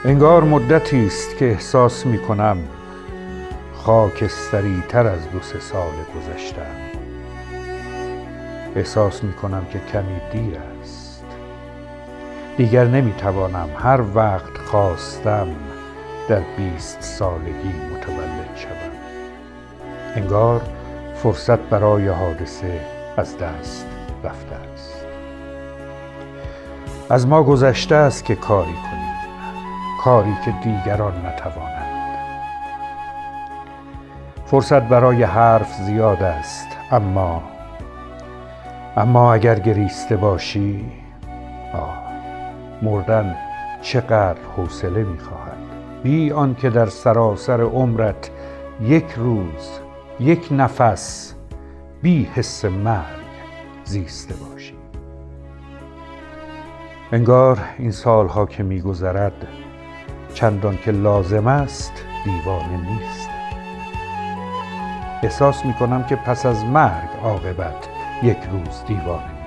انگار مدتی است که احساس می کنم خاکستری تر از 2-3 سال گذشته‌ام. احساس می کنم که کمی دیر است. دیگر نمی توانم هر وقت خواستم در 20 سالگی متولد شوم. انگار فرصت برای حادثه از دست رفته است. از ما گذشته است که کاری کنیم، کاری که دیگران نتوانند. فرصت برای حرف زیاد است، اما اگر گریسته باشی، مردن چقدر حوصله می‌خواهد، بی آنکه در سراسر عمرت یک روز، یک نفس بی حس مرگ زیسته باشی. انگار این سالها که می‌گذرد چندان که لازم است دیوانه نیست. احساس می‌کنم که پس از مرگ عاقبت یک روز دیوانه